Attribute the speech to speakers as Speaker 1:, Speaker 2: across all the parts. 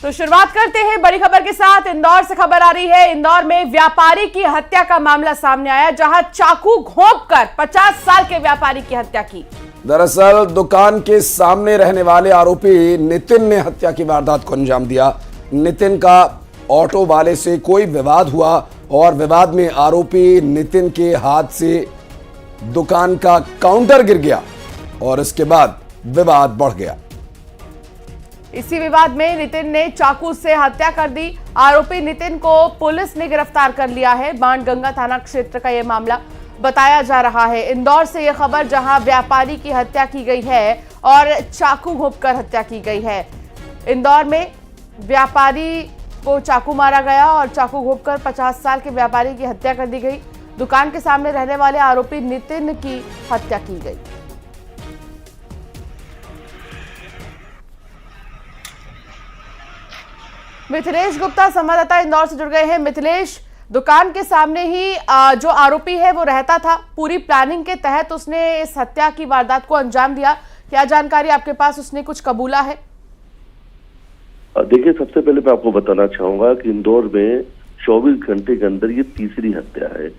Speaker 1: तो शुरुआत करते हैं बड़ी खबर के साथ। इंदौर से खबर आ रही है। इंदौर में व्यापारी की हत्या का मामला सामने आया, जहां चाकू घोंपकर 50 साल के व्यापारी की हत्या की।
Speaker 2: दरअसल दुकान के सामने रहने वाले आरोपी नितिन ने हत्या की वारदात को अंजाम दिया। नितिन का ऑटो वाले से कोई विवाद हुआ और विवाद में आरोपी नितिन के हाथ से दुकान का काउंटर गिर गया और इसके बाद विवाद बढ़ गया।
Speaker 1: इसी विवाद में नितिन ने चाकू से हत्या कर दी। आरोपी नितिन को पुलिस ने गिरफ्तार कर लिया है। बाणगंगा थाना क्षेत्र का यह मामला बताया जा रहा है। इंदौर से यह खबर, जहां व्यापारी की हत्या की गई है और चाकू घोंपकर हत्या की गई है। इंदौर में व्यापारी को चाकू मारा गया और चाकू घोंपकर 50 साल के व्यापारी की हत्या कर दी गई। दुकान के सामने रहने वाले आरोपी नितिन की हत्या की गई। मिथिलेश गुप्ता संवाददाता इंदौर से जुड़ गए हैं। मिथिलेश, दुकान के सामने ही जो आरोपी है वो रहता था। पूरी प्लानिंग के तहत उसने इस हत्या की वारदात को अंजाम दिया। क्या जानकारी आपके पास, उसने कुछ कबूला है?
Speaker 3: देखिए, सबसे पहले मैं आपको बताना चाहूंगा कि इंदौर में 24 घंटे के अंदर ये तीसरी हत्या है।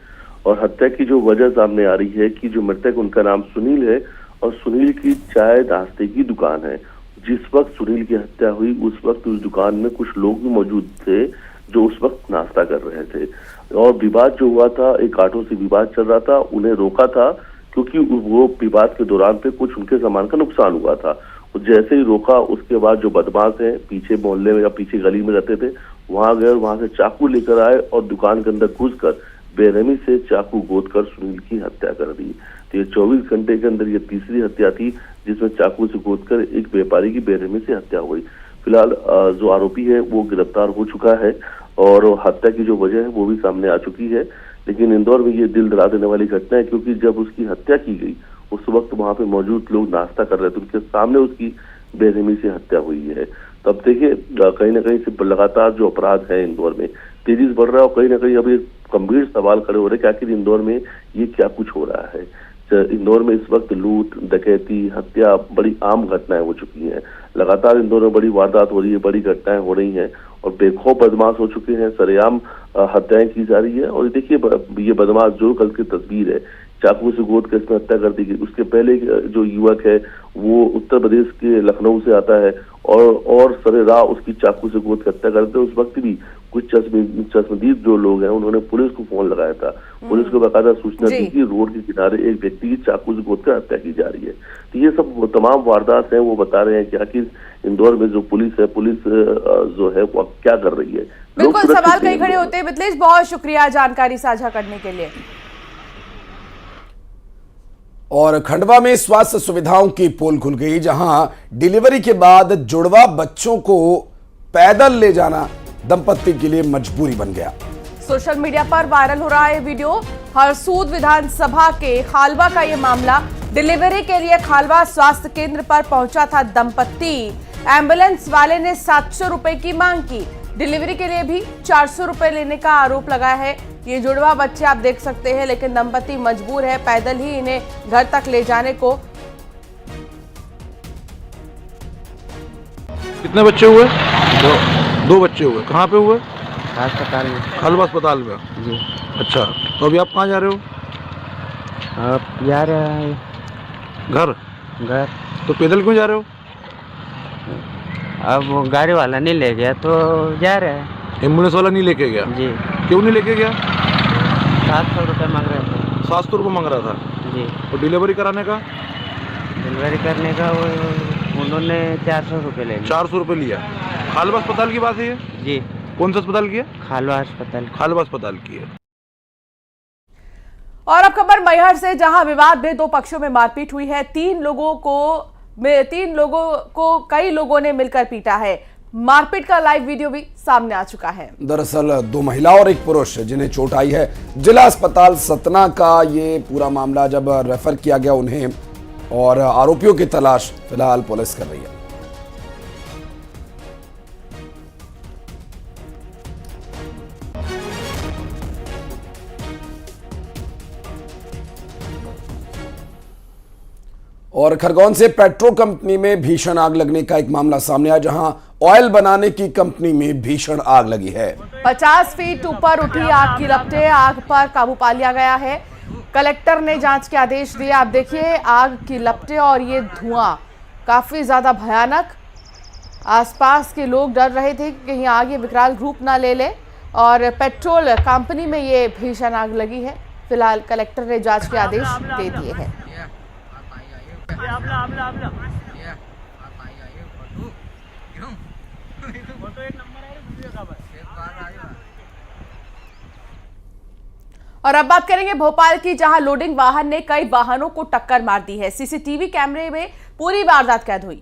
Speaker 3: और हत्या की जो वजह सामने आ रही है कि जो मृतक, उनका नाम सुनील है और सुनील की चाय नाश्ते की दुकान है। जिस वक्त सुनील की हत्या हुई उस वक्त उस दुकान में कुछ लोग भी मौजूद थे जो उस वक्त नाश्ता कर रहे थे। और विवाद जो हुआ था, एक ऑटो से विवाद चल रहा था, उन्हें रोका था क्योंकि वो विवाद के दौरान पे कुछ उनके सामान का नुकसान हुआ था। जैसे ही रोका, उसके बाद जो बदमाश हैं पीछे मोहल्ले में या पीछे गली में रहते थे, वहां गए और वहां से चाकू लेकर आए और दुकान के अंदर घुसकर बेरहमी से चाकू गोदकर सुनील की हत्या कर दी। तो ये 24 घंटे के अंदर ये तीसरी हत्या थी जिसमें चाकू से गोदकर एक व्यापारी की बेरहमी से हत्या हुई। फिलहाल जो आरोपी है वो गिरफ्तार हो चुका है और हत्या की जो वजह है वो भी सामने आ चुकी है। लेकिन इंदौर में ये दिल दहला देने वाली घटना है क्योंकि जब उसकी हत्या की गई उस वक्त वहां पे मौजूद लोग नाश्ता कर रहे थे, उनके सामने उसकी बेरहमी से हत्या हुई है। तब देखिए, कहीं ना कहीं से लगातार जो अपराध है इंदौर में तेजी से बढ़ रहा है और कहीं ना कहीं अभी गंभीर सवाल खड़े हो रहे हैं कि आखिर इंदौर में ये क्या कुछ हो रहा है। इंदौर में इस वक्त लूट, डकैती, हत्या बड़ी आम घटनाएं हो चुकी हैं। लगातार इंदौर में बड़ी वारदात हो रही है, बड़ी घटनाएं हो रही हैं और बेखौफ बदमाश हो चुके हैं। सरेआम हत्याएं की जा रही है। और देखिए, ये बदमाश जो कल की तस्वीर है, चाकू से गोद कर इसमें हत्या कर दी गई। उसके पहले जो युवक है वो उत्तर प्रदेश के लखनऊ से आता है और सरेराह उसकी चाकू से गोद कर हत्या करते। उस वक्त भी कुछ चश्मदीद जो लोग हैं उन्होंने पुलिस को फोन लगाया था। पुलिस को बकायदा सूचना दी कि रोड के किनारे एक व्यक्ति की चाकू से गोद कर हत्या की जा रही है। तो ये सब तमाम वारदात हैं, वो बता रहे हैं कि आखिर इंदौर में जो पुलिस है, पुलिस जो है वो क्या कर रही है।
Speaker 1: बिल्कुल, सवाल कई खड़े होते हैं। मिथिलेश, बहुत शुक्रिया जानकारी साझा करने के लिए।
Speaker 2: और खंडवा में स्वास्थ्य सुविधाओं की पोल खुल गई, जहां डिलीवरी के बाद जुड़वा बच्चों को पैदल ले जाना दंपत्ति के लिए मजबूरी बन गया।
Speaker 1: सोशल मीडिया पर वायरल हो रहा है वीडियो। हरसूद विधानसभा के खालवा का यह मामला। डिलीवरी के लिए खालवा स्वास्थ्य केंद्र पर पहुंचा था दंपत्ति। एम्बुलेंस वाले ने 700 रुपए की मांग की। डिलीवरी के लिए भी 400 रुपए लेने का आरोप लगाया है। ये जुड़वा बच्चे आप देख सकते हैं, लेकिन दंपत्ति मजबूर है पैदल ही इन्हें घर तक ले जाने को।
Speaker 4: कितने बच्चे हुए? दो बच्चे हुए। कहाँ पे हुए?
Speaker 5: अस्पताल में।
Speaker 4: खालवा अस्पताल में
Speaker 5: जी।
Speaker 4: अच्छा, तो अभी आप कहाँ जा रहे हो?
Speaker 5: आप जा रहे हैं
Speaker 4: घर। तो पैदल क्यों जा रहे हो?
Speaker 5: अब वो गाड़ी वाला नहीं ले गया तो जा रहे हैं।
Speaker 4: एम्बुलेंस वाला नहीं लेके गया?
Speaker 5: जी।
Speaker 4: क्यों नहीं लेके गया?
Speaker 5: 700 रुपये मांग रहे थे।
Speaker 4: 700 रुपये मांग रहा था
Speaker 5: जी।
Speaker 4: और डिलीवरी कराने का?
Speaker 5: डिलीवरी करने का वो उन्होंने 400 रुपये ले लिया।
Speaker 4: 400 रुपये लिया। खालवा अस्पताल की बात है ये?
Speaker 5: जी।
Speaker 4: कौन सा अस्पताल की है?
Speaker 5: खालवा अस्पताल।
Speaker 4: खालवा अस्पताल की है।
Speaker 1: और अब खबर मैहर से, जहां विवाद में 2 पक्षों में मारपीट हुई है। 3 लोगों को कई लोगों ने मिलकर पीटा है। मारपीट का लाइव वीडियो भी सामने आ चुका है।
Speaker 2: दरअसल 2 महिला और 1 पुरुष जिन्हें चोट आई है। जिला अस्पताल सतना का ये पूरा मामला जब रेफर किया गया उन्हें, और आरोपियों की तलाश फिलहाल पुलिस कर रही है। और खरगोन से पेट्रो कंपनी में भीषण आग लगने का एक मामला सामने आया, जहां ऑयल बनाने की कंपनी में भीषण आग लगी है।
Speaker 1: 50 फीट ऊपर उठी आग की लपटें, आग पर काबू पा लिया गया है। कलेक्टर ने जांच के आदेश दिए। आप देखिए आग की लपटें और ये धुआं काफी ज्यादा भयानक। आसपास के लोग डर रहे थे कि कहीं आग ये विकराल रूप ना ले ले, और पेट्रोल कंपनी में ये भीषण आग लगी है। फिलहाल कलेक्टर ने जांच के आदेश दे दिए हैं। और अब बात करेंगे भोपाल की, जहां लोडिंग वाहन ने कई वाहनों को टक्कर मार दी है। सीसीटीवी कैमरे में पूरी वारदात कैद हुई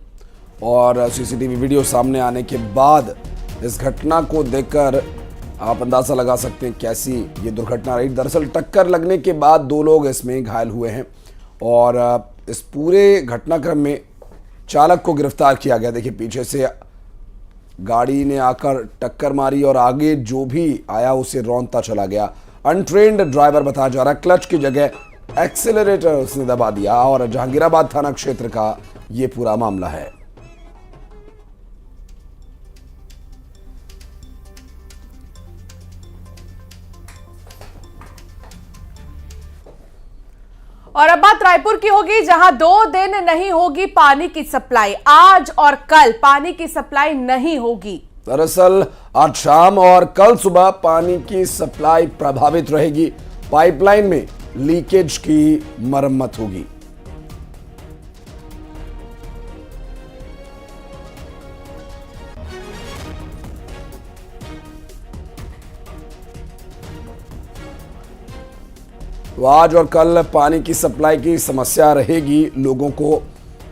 Speaker 2: और सीसीटीवी वीडियो सामने आने के बाद इस घटना को देखकर आप अंदाजा लगा सकते हैं कैसी ये दुर्घटना रही। दरअसल टक्कर लगने के बाद 2 लोग इसमें घायल हुए हैं और इस पूरे घटनाक्रम में चालक को गिरफ्तार किया गया। देखिए पीछे से गाड़ी ने आकर टक्कर मारी और आगे जो भी आया उसे रौंदता चला गया। अनट्रेन्ड ड्राइवर बताया जा रहा है, क्लच की जगह एक्सेलरेटर उसने दबा दिया और जहांगीराबाद थाना क्षेत्र का ये पूरा मामला है।
Speaker 1: और अब बात रायपुर की होगी, जहां 2 दिन नहीं होगी पानी की सप्लाई। आज और कल पानी की सप्लाई नहीं होगी।
Speaker 2: दरअसल आज शाम और कल सुबह पानी की सप्लाई प्रभावित रहेगी। पाइपलाइन में लीकेज की मरम्मत होगी। तो आज और कल पानी की सप्लाई की समस्या रहेगी लोगों को,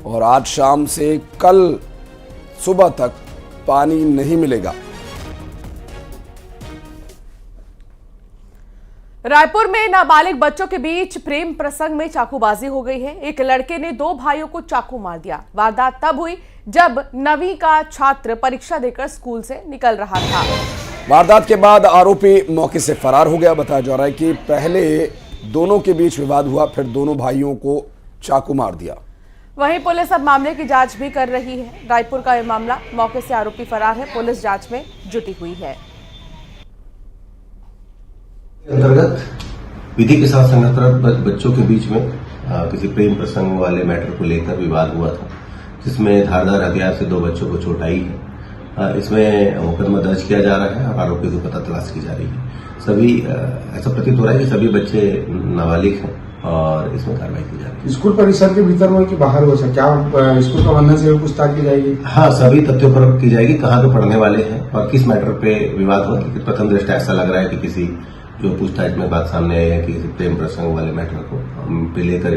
Speaker 2: और आज शाम से कल सुबह तक पानी नहीं मिलेगा।
Speaker 1: रायपुर में नाबालिग बच्चों के बीच प्रेम प्रसंग में चाकूबाजी हो गई है। एक लड़के ने 2 भाइयों को चाकू मार दिया। वारदात तब हुई जब 9वीं का छात्र परीक्षा देकर स्कूल से निकल रहा था।
Speaker 2: वारदात के बाद आरोपी मौके से फरार हो गया। बताया जा रहा है कि पहले दोनों के बीच विवाद हुआ, फिर दोनों भाइयों को चाकू मार दिया।
Speaker 1: वहीं पुलिस अब मामले की जांच भी कर रही है। रायपुर का यह मामला, मौके से आरोपी फरार है, पुलिस जांच में जुटी हुई है।
Speaker 6: अंतर्गत विधि के साथ संगत बच्चों के बीच में किसी प्रेम प्रसंग वाले मैटर को लेकर विवाद हुआ था, जिसमें धारदार हथियार से 2 बच्चों को चोट आई है। इसमें मुकदमा दर्ज किया जा रहा है और आरोपी को पता तलाश की जा रही है। सभी ऐसा प्रतीत हो रहा है कि सभी बच्चे नाबालिग हैं और इसमें कार्रवाई की जा रही है।
Speaker 7: स्कूल परिसर के भीतर हो कि बाहर हो, क्या स्कूल प्रबंधन से पूछताछ की जाएगी?
Speaker 6: हाँ, सभी तथ्यों पर की जाएगी, कहाँ पे पढ़ने वाले हैं और किस मैटर पे विवाद हुआ। क्योंकि प्रथम दृष्टया ऐसा लग रहा है कि किसी जो पूछताछ में बात सामने आई है कि किसी प्रेम प्रसंग वाले मैटर को लेकर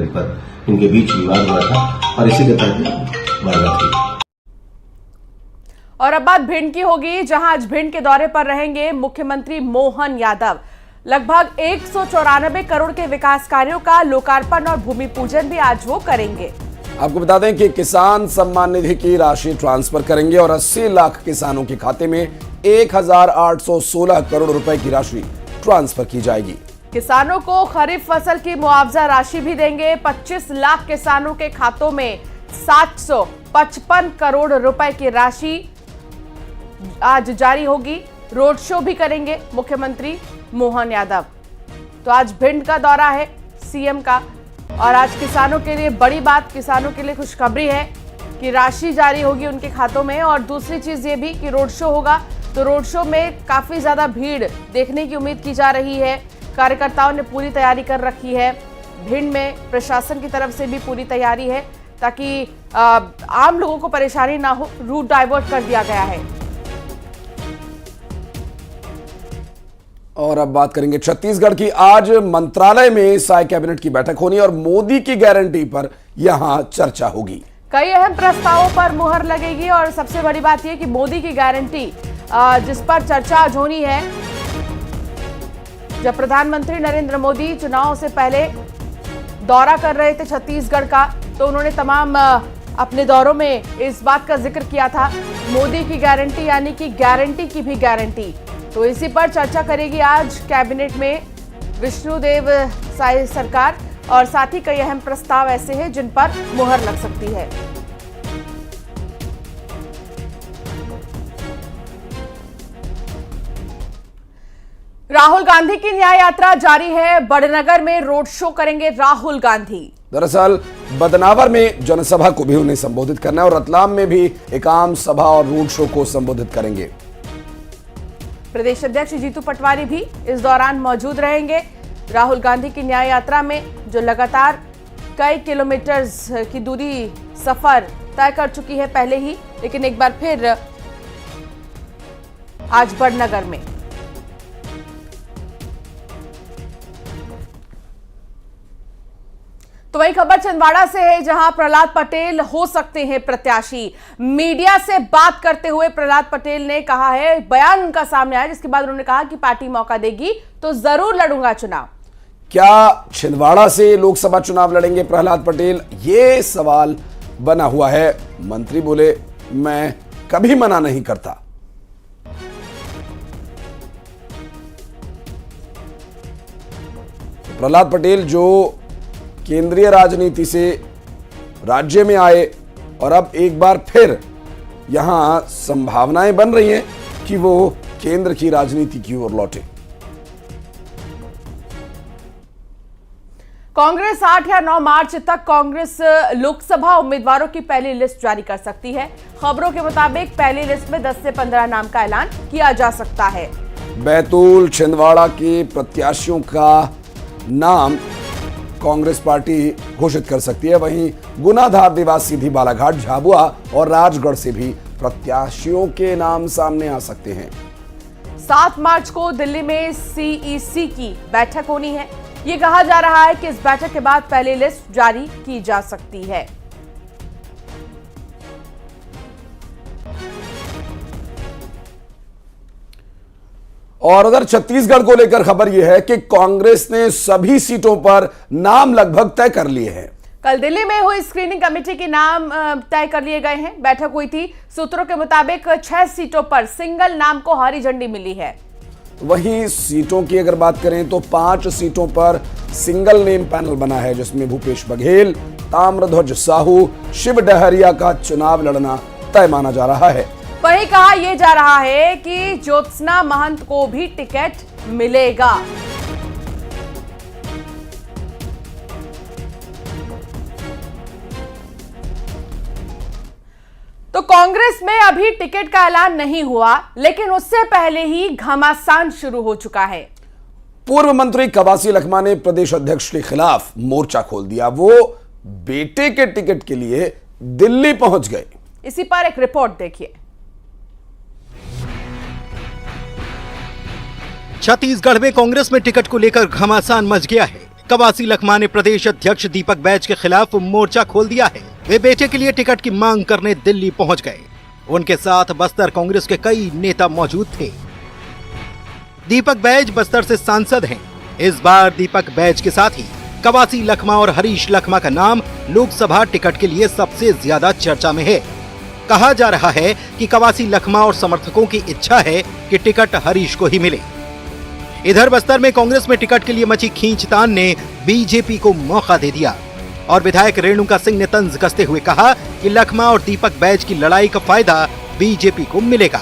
Speaker 6: इनके बीच विवाद हुआ था और इसी के तहत वारदात हुई।
Speaker 1: और अब बात भिंड की होगी, जहां आज भिंड के दौरे पर रहेंगे मुख्यमंत्री मोहन यादव। लगभग 194 करोड़ के विकास कार्यों का लोकार्पण और भूमि पूजन भी आज वो करेंगे।
Speaker 2: आपको बता दें कि किसान सम्मान निधि की राशि ट्रांसफर करेंगे और 80 लाख किसानों के खाते में 1816 करोड़ रुपए की राशि ट्रांसफर की जाएगी।
Speaker 1: किसानों को खरीफ फसल की मुआवजा राशि भी देंगे। 25 लाख किसानों के खातों में 755 करोड़ रुपए की राशि आज जारी होगी। रोड शो भी करेंगे मुख्यमंत्री मोहन यादव। तो आज भिंड का दौरा है सीएम का, और आज किसानों के लिए बड़ी बात, किसानों के लिए खुशखबरी है कि राशि जारी होगी उनके खातों में। और दूसरी चीज ये भी कि रोड शो होगा, तो रोड शो में काफी ज्यादा भीड़ देखने की उम्मीद की जा रही है। कार्यकर्ताओं ने पूरी तैयारी कर रखी है। भिंड में प्रशासन की तरफ से भी पूरी तैयारी है ताकि आम लोगों को परेशानी ना हो। रूट डाइवर्ट कर दिया गया है।
Speaker 2: और अब बात करेंगे छत्तीसगढ़ की। आज मंत्रालय में साय कैबिनेट की बैठक होनी और मोदी की गारंटी पर यहां चर्चा होगी।
Speaker 1: कई अहम प्रस्तावों पर मुहर लगेगी और सबसे बड़ी बात यह कि मोदी की गारंटी जिस पर चर्चा आज होनी है। जब प्रधानमंत्री नरेंद्र मोदी चुनाव से पहले दौरा कर रहे थे छत्तीसगढ़ का, तो उन्होंने तमाम अपने दौरों में इस बात का जिक्र किया था, मोदी की गारंटी यानी कि गारंटी की भी गारंटी। तो इसी पर चर्चा करेगी आज कैबिनेट में विष्णुदेव साय सरकार। और साथ ही कई अहम प्रस्ताव ऐसे हैं जिन पर मुहर लग सकती है। राहुल गांधी की न्याय यात्रा जारी है। बड़नगर में रोड शो करेंगे राहुल गांधी।
Speaker 2: दरअसल बदनावर में जनसभा को भी उन्हें संबोधित करना है और रतलाम में भी एक आम सभा और रोड शो को संबोधित करेंगे।
Speaker 1: प्रदेश अध्यक्ष जीतू पटवारी भी इस दौरान मौजूद रहेंगे। राहुल गांधी की न्याय यात्रा में जो लगातार कई किलोमीटर की दूरी सफर तय कर चुकी है पहले ही, लेकिन एक बार फिर आज बड़नगर में। तो वही खबर छिंदवाड़ा से है, जहां प्रहलाद पटेल हो सकते हैं प्रत्याशी। मीडिया से बात करते हुए प्रहलाद पटेल ने कहा है, बयान उनका सामने आया जिसके बाद उन्होंने कहा कि पार्टी मौका देगी तो जरूर लड़ूंगा चुनाव।
Speaker 2: क्या छिंदवाड़ा से लोकसभा चुनाव लड़ेंगे प्रहलाद पटेल, ये सवाल बना हुआ है। मंत्री बोले, मैं कभी मना नहीं करता। प्रहलाद पटेल जो केंद्रीय राजनीति से राज्य में आए और अब एक बार फिर यहां संभावनाएं बन रही हैं कि वो केंद्र की राजनीति की ओर लौटे।
Speaker 1: कांग्रेस 8 या 9 मार्च तक कांग्रेस लोकसभा उम्मीदवारों की पहली लिस्ट जारी कर सकती है। खबरों के मुताबिक पहली लिस्ट में 10 से 15 नाम का ऐलान किया जा सकता है।
Speaker 2: बैतूल छिंदवाड़ा के प्रत्याशियों का नाम कांग्रेस पार्टी घोषित कर सकती है। वहीं गुना धार देवास सीधी बालाघाट झाबुआ और राजगढ़ से भी प्रत्याशियों के नाम सामने आ सकते हैं।
Speaker 1: 7 मार्च को दिल्ली में सीईसी की बैठक होनी है। ये कहा जा रहा है कि इस बैठक के बाद पहली लिस्ट जारी की जा सकती है।
Speaker 2: और उधर छत्तीसगढ़ को लेकर खबर यह है कि कांग्रेस ने सभी सीटों पर नाम लगभग तय कर लिए हैं।
Speaker 1: कल दिल्ली में हुई स्क्रीनिंग कमेटी के नाम तय कर लिए गए हैं। बैठक हुई थी। सूत्रों के मुताबिक 6 सीटों पर सिंगल नाम को हरी झंडी मिली है।
Speaker 2: वहीं सीटों की अगर बात करें तो 5 सीटों पर सिंगल नेम पैनल बना है, जिसमें भूपेश बघेल, ताम्रध्वज साहू, शिव डहरिया का चुनाव लड़ना तय माना जा रहा है।
Speaker 1: वही कहा यह जा रहा है कि ज्योत्सना महंत को भी टिकट मिलेगा। तो कांग्रेस में अभी टिकट का ऐलान नहीं हुआ, लेकिन उससे पहले ही घमासान शुरू हो चुका है।
Speaker 2: पूर्व मंत्री कवासी लखमा ने प्रदेश अध्यक्ष के खिलाफ मोर्चा खोल दिया। वो बेटे के टिकट के लिए दिल्ली पहुंच गए।
Speaker 1: इसी पर एक रिपोर्ट देखिए।
Speaker 8: छत्तीसगढ़ में कांग्रेस में टिकट को लेकर घमासान मच गया है। कवासी लखमा ने प्रदेश अध्यक्ष दीपक बैज के खिलाफ मोर्चा खोल दिया है। वे बेटे के लिए टिकट की मांग करने दिल्ली पहुंच गए। उनके साथ बस्तर कांग्रेस के कई नेता मौजूद थे। दीपक बैज बस्तर से सांसद हैं। इस बार दीपक बैज के साथ ही कवासी लखमा और हरीश लखमा का नाम लोकसभा टिकट के लिए सबसे ज्यादा चर्चा में है। कहा जा रहा है कि कवासी लखमा और समर्थकों की इच्छा है कि टिकट हरीश को ही मिले। इधर बस्तर में कांग्रेस में टिकट के लिए मची खींचतान ने बीजेपी को मौका दे दिया और विधायक रेणुका सिंह ने तंज कसते हुए कहा कि लखमा और दीपक बैज की लड़ाई का फायदा बीजेपी को मिलेगा।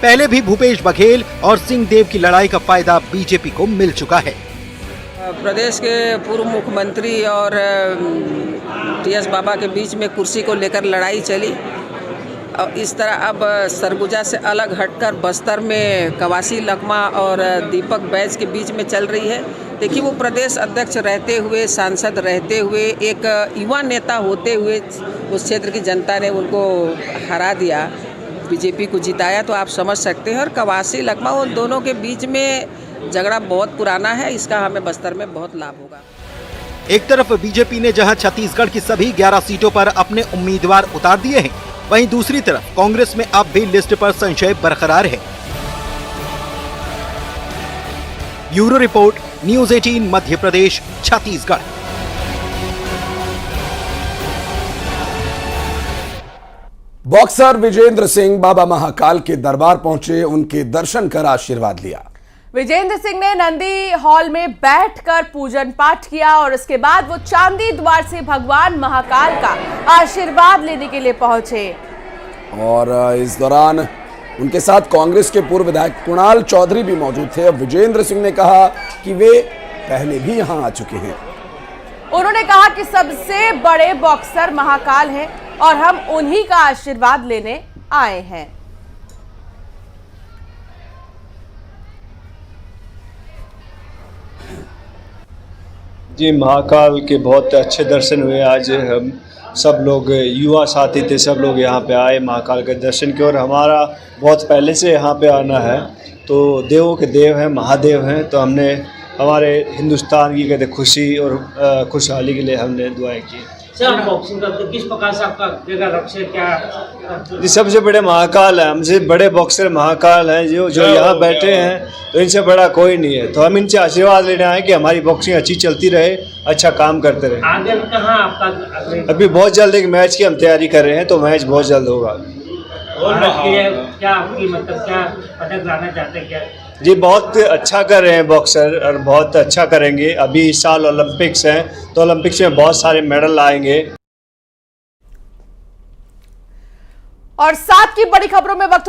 Speaker 8: पहले भी भूपेश बघेल और सिंहदेव की लड़ाई का फायदा बीजेपी को मिल चुका है।
Speaker 9: प्रदेश के पूर्व मुख्यमंत्री और टीएस बाबा के बीच में कुर्सी को लेकर लड़ाई चली और इस तरह अब सरगुजा से अलग हटकर बस्तर में कवासी लखमा और दीपक बैज के बीच में चल रही है। देखिए, वो प्रदेश अध्यक्ष रहते हुए, सांसद रहते हुए, एक युवा नेता होते हुए उस क्षेत्र की जनता ने उनको हरा दिया, बीजेपी को जिताया, तो आप समझ सकते हैं। और कवासी लखमा उन दोनों के बीच में झगड़ा बहुत पुराना है। इसका हमें बस्तर में बहुत लाभ होगा।
Speaker 8: एक तरफ बीजेपी ने जहां छत्तीसगढ़ की सभी 11 सीटों पर अपने उम्मीदवार उतार दिए हैं, वहीं दूसरी तरफ कांग्रेस में अब भी लिस्ट पर संशय बरकरार है। Bureau report, news 18 Madhya Pradesh, Chhattisgarh.
Speaker 2: Boxer Vijendra Singh बाबा महाकाल के दरबार पहुंचे, उनके दर्शन कर आशीर्वाद लिया।
Speaker 1: विजेंद्र सिंह ने नंदी हॉल में बैठकर पूजन पाठ किया और इसके बाद वो चांदी द्वार से भगवान महाकाल का आशीर्वाद लेने के लिए पहुंचे।
Speaker 2: और इस दौरान उनके साथ कांग्रेस के पूर्व विधायक कुणाल चौधरी भी मौजूद थे। विजेंद्र सिंह ने कहा कि वे पहले भी यहां आ चुके हैं।
Speaker 1: उन्होंने कहा कि सबसे बड़े बॉक्सर महाकाल हैं और हम उन्हीं का आशीर्वाद लेने आए हैं।
Speaker 10: जी, महाकाल के बहुत अच्छे दर्शन हुए। आज हम सब लोग युवा साथी थे, सब लोग यहाँ पे आए महाकाल के दर्शन के। और हमारा बहुत पहले से यहाँ पे आना है, तो देवों के देव हैं, महादेव हैं, तो हमने हमारे हिंदुस्तान की कहते खुशी और खुशहाली के लिए हमने दुआएं की।
Speaker 11: सर, बॉक्सिंग करते किस प्रकार से आपका लक्ष्य क्या?
Speaker 10: जी, सबसे बड़े महाकाल है, हमसे बड़े बॉक्सर महाकाल हैं जो यहाँ बैठे हैं, तो इनसे बड़ा कोई नहीं है। तो हम इनसे आशीर्वाद लेने आए कि हमारी बॉक्सिंग अच्छी चलती रहे, अच्छा काम करते रहे।
Speaker 11: आगे कहाँ आपका?
Speaker 10: अभी बहुत जल्द एक मैच की हम तैयारी कर रहे हैं, तो मैच बहुत जल्द होगा।
Speaker 11: और क्या आपकी मतलब क्या पदक लाना चाहते हैं क्या?
Speaker 10: जी, बहुत अच्छा कर रहे हैं बॉक्सर और बहुत अच्छा करेंगे। अभी इस साल ओलंपिक्स हैं, तो ओलंपिक्स में बहुत सारे मेडल आएंगे।
Speaker 1: और साथ की बड़ी खबरों में वक्त